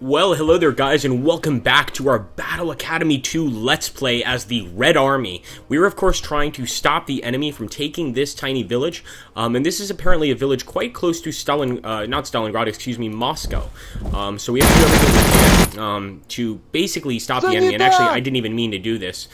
Well, hello there guys, and welcome back to our Battle Academy 2 Let's Play as the Red Army. We are of course trying to stop the enemy from taking this tiny village, and this is apparently a village quite close to Moscow. So we have to do everything we can to basically stop the enemy, and actually I didn't even mean to do this.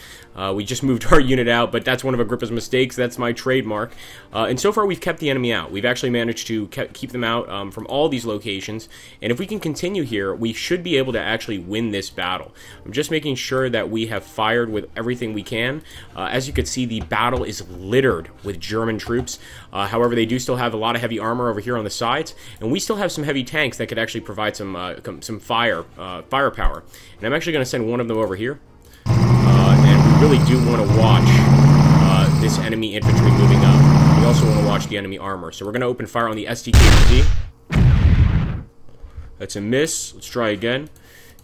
We just moved our unit out, but that's one of Agrippa's mistakes. That's my trademark. And so far we've kept the enemy out. We've actually managed to keep them out from all these locations, and if we can continue here, we should be able to actually win this battle. I'm just making sure that we have fired with everything we can. As you can see, the battle is littered with German troops. However, they do still have a lot of heavy armor over here on the sides, and we still have some heavy tanks that could actually provide some firepower. And I'm actually going to send one of them over here. And we really do want to watch this enemy infantry moving up. We also want to watch the enemy armor. So we're going to open fire on the STKBZ. That's a miss. Let's try again.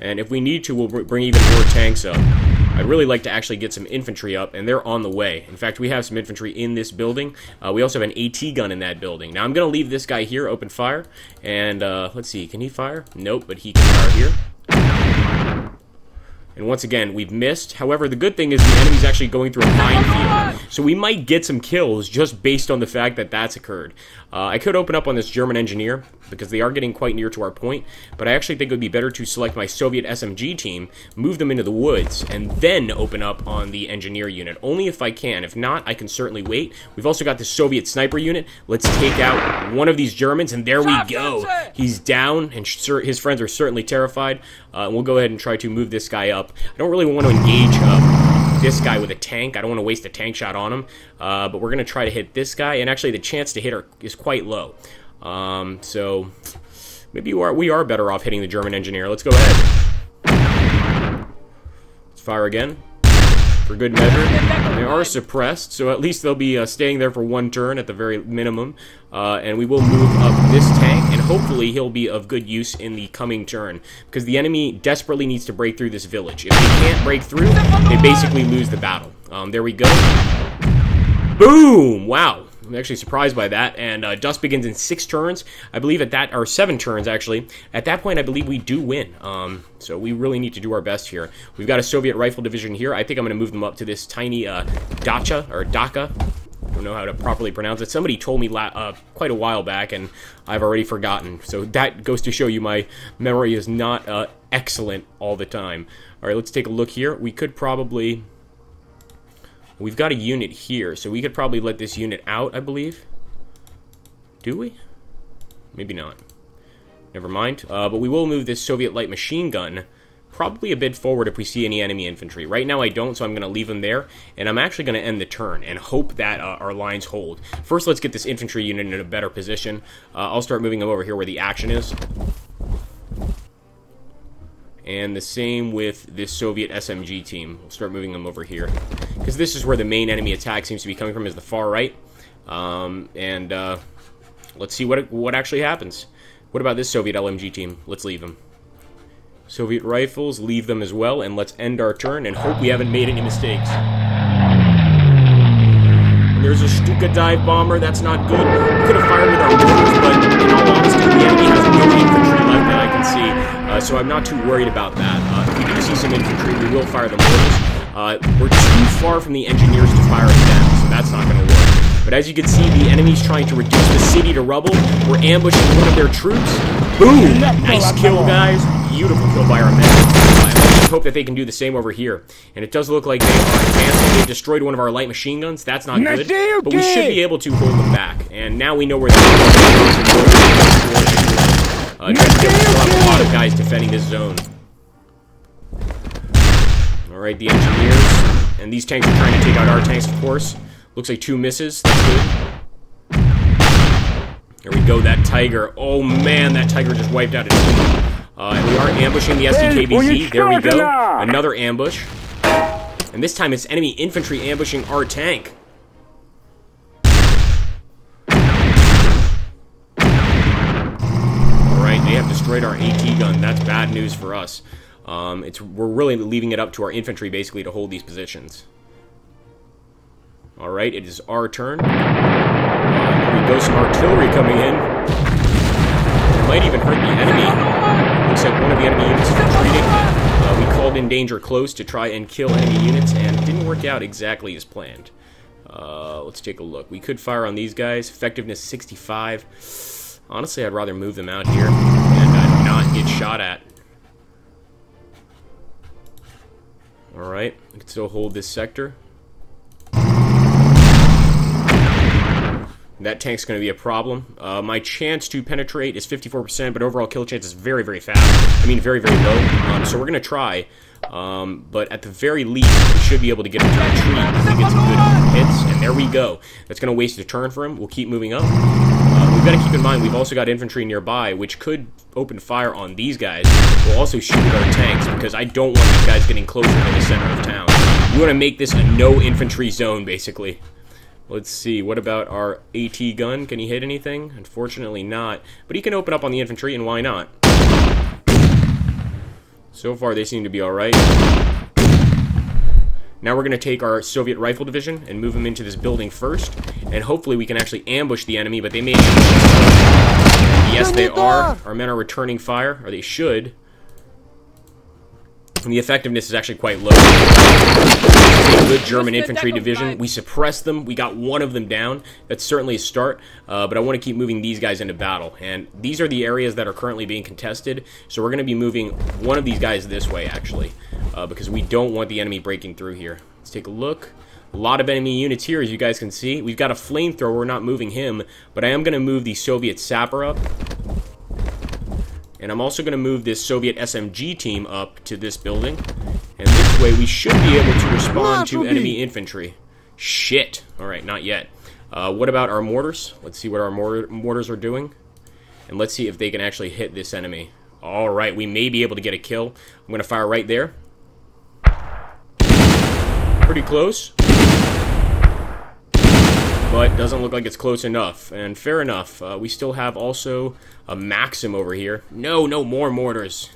And if we need to, we'll bring even more tanks up. I'd really like to actually get some infantry up, and they're on the way. In fact, we have some infantry in this building. We also have an AT gun in that building. Now, I'm going to leave this guy here, open fire. And let's see, can he fire? Nope, but he can fire here. And once again, we've missed. However, the good thing is the enemy's actually going through a minefield. So we might get some kills just based on the fact that that's occurred. I could open up on this German engineer because they are getting quite near to our point. But I actually think it would be better to select my Soviet SMG team, move them into the woods, and then open up on the engineer unit. Only if I can. If not, I can certainly wait. We've also got the Soviet sniper unit. Let's take out one of these Germans, and there we go. He's down, and his friends are certainly terrified. We'll go ahead and try to move this guy up. I don't really want to engage this guy with a tank. I don't want to waste a tank shot on him. But we're going to try to hit this guy, and actually the chance to hit is quite low. So maybe we are better off hitting the German engineer. Let's go ahead. Let's fire again for good measure. They are suppressed, so at least they'll be staying there for one turn at the very minimum. And we will move up this tank, and hopefully he'll be of good use in the coming turn, because the enemy desperately needs to break through this village. If they can't break through, they basically lose the battle. There we go. Boom! Wow. I'm actually surprised by that, and dust begins in 6 turns. I believe or 7 turns, actually. At that point, I believe we do win. So we really need to do our best here. We've got a Soviet rifle division here. I think I'm going to move them up to this tiny Dacha. I don't know how to properly pronounce it. Somebody told me quite a while back, and I've already forgotten. So that goes to show you my memory is not excellent all the time. All right, let's take a look here. We could probably... We've got a unit here, so we could probably let this unit out, I believe. Do we? Maybe not. Never mind. But we will move this Soviet light machine gun probably a bit forward if we see any enemy infantry. Right now I don't, so I'm going to leave them there, and I'm actually going to end the turn and hope that our lines hold. First, let's get this infantry unit in a better position. I'll start moving them over here where the action is. And the same with this Soviet SMG team. We'll start moving them over here, because this is where the main enemy attack seems to be coming from, is the far right. Let's see what actually happens. What about this Soviet LMG team? Let's leave them. Soviet rifles, leave them as well, and let's end our turn and hope we haven't made any mistakes. And there's a Stuka dive bomber. That's not good. We could have fired with our mortars, but in all honesty, the enemy has no infantry left that I can see. So I'm not too worried about that. If we do see some infantry, we will fire the mortars. We're too far from the engineers to fire at them, so that's not going to work. But as you can see, the enemy's trying to reduce the city to rubble. We're ambushing one of their troops. Boom! Nice kill, guys. Beautiful kill by our men. I hope that they can do the same over here. And it does look like they are advancing. They destroyed one of our light machine guns. That's not good. But we should be able to hold them back. And now we know where they're going. We still have a lot of guys defending this zone. Alright, the engineers. And these tanks are trying to take out our tanks, of course. Looks like 2 misses. That's good. There we go, that Tiger. Oh man, that Tiger just wiped out his team. And we are ambushing the STKBZ. There we go. Another ambush. And this time it's enemy infantry ambushing our tank. Alright, they have destroyed our AT gun. That's bad news for us. We're really leaving it up to our infantry, basically, to hold these positions. Alright, it is our turn. There we go, some artillery coming in. It might even hurt the enemy. Looks that one of the enemy units is retreating. We called in danger close to try and kill enemy units, and it didn't work out exactly as planned. Let's take a look. We could fire on these guys. Effectiveness 65. Honestly, I'd rather move them out here and not get shot at. Alright, we can still hold this sector. That tank's going to be a problem. My chance to penetrate is 54%, but overall kill chance is very, very fast. I mean, very, very low. So we're going to try. But at the very least, we should be able to get him to retreat if we get some good hits. And there we go. That's going to waste a turn for him. We'll keep moving up. We've got to keep in mind, we've also got infantry nearby, which could open fire on these guys. We'll also shoot at our tanks, because I don't want these guys getting closer to the center of town. We want to make this a no infantry zone, basically. Let's see, what about our AT gun? Can he hit anything? Unfortunately not. But he can open up on the infantry, and why not? So far, they seem to be alright. Now we're going to take our Soviet Rifle Division and move them into this building first. And hopefully we can actually ambush the enemy, but they may... Yes, they are. Our men are returning fire, or they should. And the effectiveness is actually quite low. A good German infantry division. We suppressed them. We got one of them down. That's certainly a start. But I want to keep moving these guys into battle. And these are the areas that are currently being contested. So we're going to be moving one of these guys this way, actually. Because we don't want the enemy breaking through here. Let's take a look. A lot of enemy units here, as you guys can see. We've got a flamethrower. We're not moving him. But I am going to move the Soviet sapper up. And I'm also going to move this Soviet SMG team up to this building. And this way we should be able to respond to enemy infantry. Shit. Alright, not yet. What about our mortars? Let's see what our mortars are doing. And let's see if they can actually hit this enemy. Alright, we may be able to get a kill. I'm going to fire right there. Pretty close. But doesn't look like it's close enough. And fair enough. We still have also a Maxim over here. No more mortars.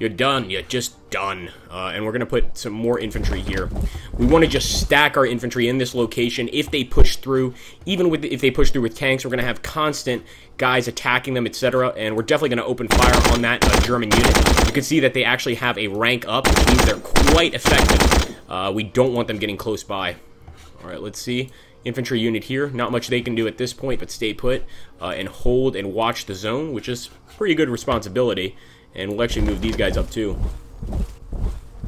You're done. You're just done. And we're going to put some more infantry here. We want to just stack our infantry in this location if they push through. Even if they push through with tanks, we're going to have constant guys attacking them, etc. And we're definitely going to open fire on that German unit. You can see that they actually have a rank up, which means they're quite effective. We don't want them getting close by. Alright, let's see. Infantry unit here. Not much they can do at this point, but stay put and hold and watch the zone, which is pretty good responsibility. And we'll actually move these guys up too.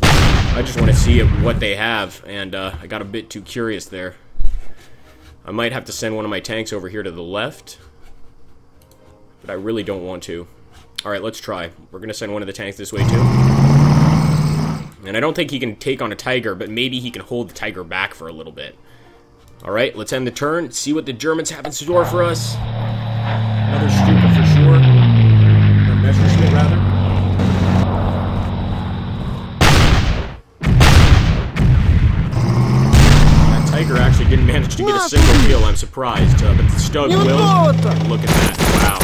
I just want to see what they have, and I got a bit too curious there. I might have to send one of my tanks over here to the left, but I really don't want to. Alright, let's try. We're going to send one of the tanks this way too. And I don't think he can take on a Tiger, but maybe he can hold the Tiger back for a little bit. Alright, let's end the turn, see what the Germans have in store for us. Another Stuka for sure. Or Messerschmitt, rather. That Tiger actually didn't manage to get a single kill, I'm surprised. But the Stug will. Look at that, wow.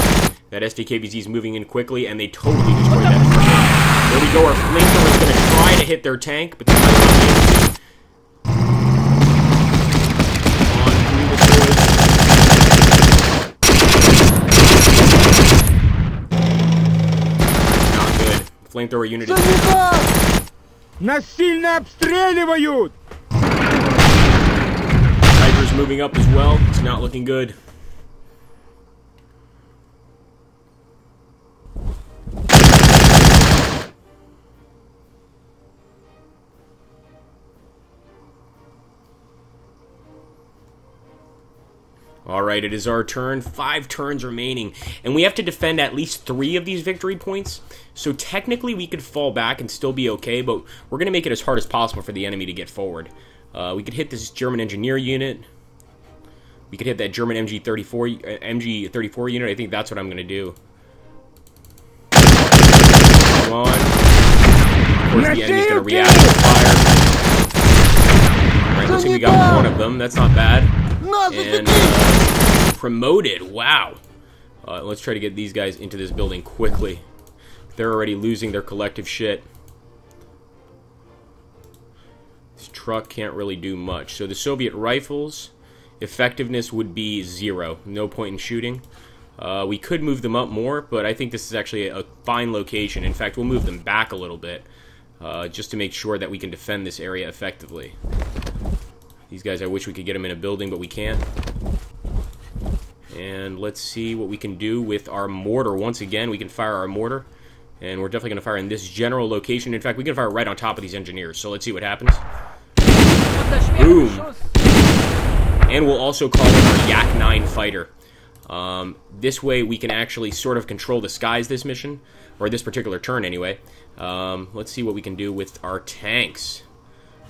That SDKVZ is moving in quickly, and they totally destroyed that. There we go, our flamethrower is going to try to hit their tank, but they're not able to. Flamethrower unit is Насильно обстреливают! Tiger's moving up as well. It's not looking good. Alright, it is our turn. 5 turns remaining. And we have to defend at least 3 of these victory points. So technically we could fall back and still be okay, but we're going to make it as hard as possible for the enemy to get forward. We could hit this German engineer unit. We could hit that German MG34 unit. I think that's what I'm going to do. Come on. Of course the enemy's going to react to fire. Alright, looks like we got one of them. That's not bad. And promoted, wow. Let's try to get these guys into this building quickly. They're already losing their collective shit. This truck can't really do much. So the Soviet rifles, effectiveness would be 0. No point in shooting. We could move them up more, but I think this is actually a fine location. In fact, we'll move them back a little bit, just to make sure that we can defend this area effectively. These guys, I wish we could get them in a building, but we can't. And let's see what we can do with our mortar. Once again, we can fire our mortar. And we're definitely going to fire in this general location. In fact, we can fire right on top of these engineers. So let's see what happens. Boom. And we'll also call in our Yak 9 fighter. This way we can actually sort of control the skies this mission. Or this particular turn, anyway. Let's see what we can do with our tanks.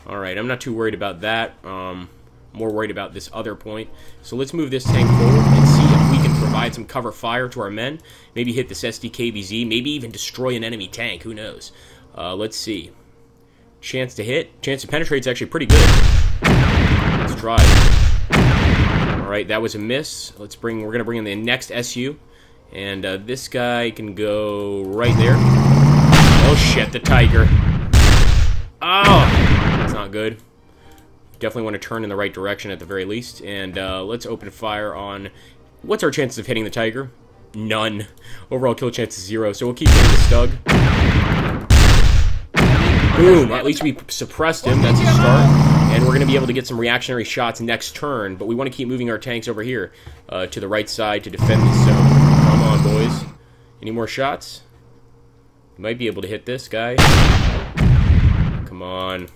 Alright, I'm not too worried about that. More worried about this other point. So let's move this tank forward and see if we can provide some cover fire to our men. Maybe hit this SDKVZ. Maybe even destroy an enemy tank. Who knows? Let's see. Chance to hit. Chance to penetrate is actually pretty good. Let's try. Alright, that was a miss. We're going to bring in the next SU. And this guy can go right there. Oh shit, the Tiger. Oh! That's not good. Definitely want to turn in the right direction at the very least. And let's open fire on... What's our chances of hitting the Tiger? None. Overall kill chance is 0, so we'll keep hitting the Stug. Boom! At least we suppressed him. That's a start. And we're going to be able to get some reactionary shots next turn. But we want to keep moving our tanks over here to the right side to defend this zone. Come on, boys. Any more shots? Might be able to hit this guy. Come on.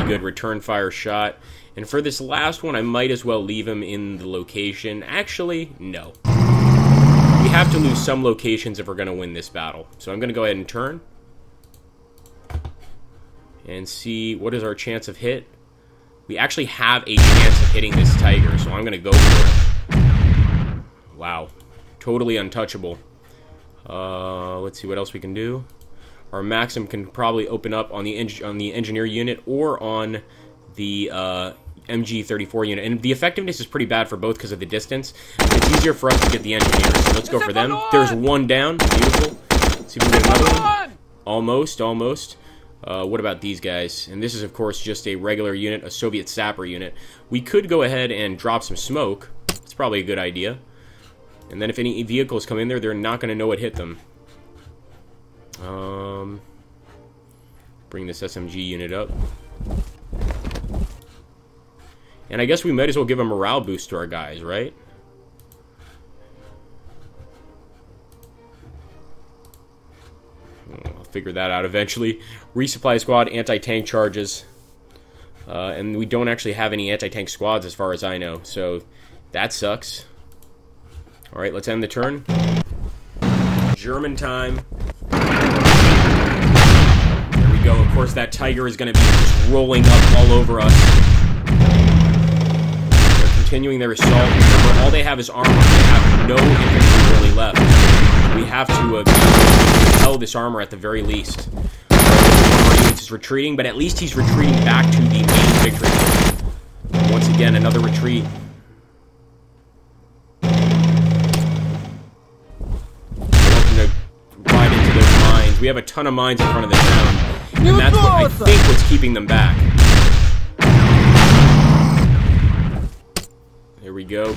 Good return fire shot. And for this last one, I might as well leave him in the location. Actually, no. We have to lose some locations if we're going to win this battle. So I'm going to go ahead and turn. And see what is our chance of hit. We actually have a chance of hitting this Tiger, so I'm going to go for it. Wow. Totally untouchable. Let's see what else we can do. Our Maxim can probably open up on the engineer unit or on the MG34 unit. And the effectiveness is pretty bad for both because of the distance. But it's easier for us to get the engineers. So let's go for them. There's one down. Beautiful. Let's see if we can get another one. Almost, almost. What about these guys? And this is, of course, just a regular unit, a Soviet sapper unit. We could go ahead and drop some smoke. It's probably a good idea. And then if any vehicles come in there, they're not going to know what hit them. Bring this SMG unit up. And I guess we might as well give a morale boost to our guys, right? I'll figure that out eventually. Resupply squad, anti-tank charges. And we don't actually have any anti-tank squads as far as I know, so that sucks. Alright, let's end the turn. German time. There we go. Of course, that Tiger is going to be just rolling up all over us. They're continuing their assault. Remember, all they have is armor. They have no infantry really left. We have to repel this armor at the very least. One of our units is retreating, but at least he's retreating back to the main victory. Once again, another retreat. We have a ton of mines in front of the town, and that's what I think what's keeping them back. There we go.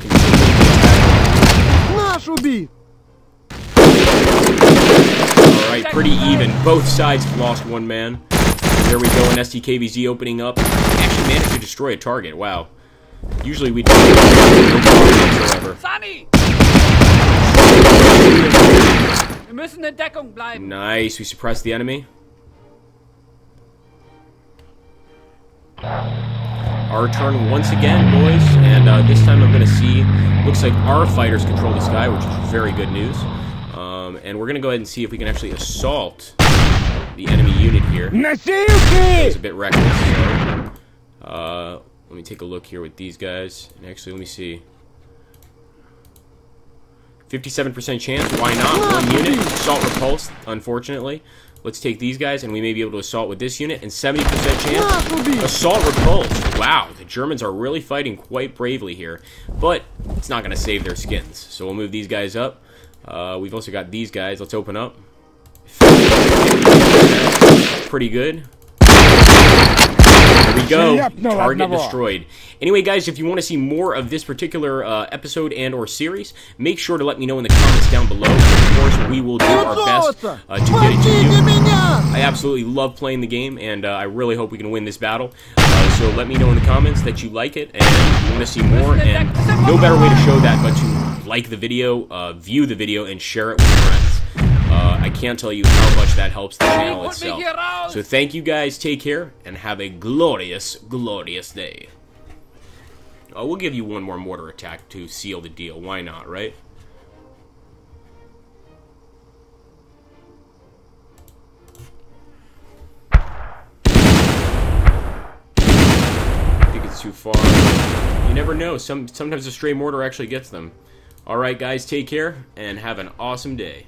Alright, pretty even. Both sides have lost one man. There we go, an STKVZ opening up. We actually managed to destroy a target. Wow. Usually we don't no problem whatsoever. Nice, we suppressed the enemy. Our turn once again, boys, and this time I'm going to see, looks like our fighters control the sky, which is very good news. And we're going to go ahead and see if we can actually assault the enemy unit here. It's a bit reckless, sorry. Let me take a look here with these guys. And actually, let me see. 57% chance, why not? One unit, assault repulsed, unfortunately. Let's take these guys, and we may be able to assault with this unit. And 70% chance, assault repulsed. Wow, the Germans are really fighting quite bravely here. But it's not going to save their skins. So we'll move these guys up. We've also got these guys. Let's open up. Pretty good. we go. Target destroyed. Anyway, guys, if you want to see more of this particular episode and or series, make sure to let me know in the comments down below. Of course, we will do our best to get it to you. I absolutely love playing the game, and I really hope we can win this battle. So let me know in the comments that you like it and you want to see more. And no better way to show that but to like the video, view the video, and share it with friends. I can't tell you how much that helps the channel itself. So thank you guys, take care, and have a glorious, glorious day. We'll give you one more mortar attack to seal the deal. Why not, right? I think it's too far. You never know. Sometimes a stray mortar actually gets them. Alright guys, take care, and have an awesome day.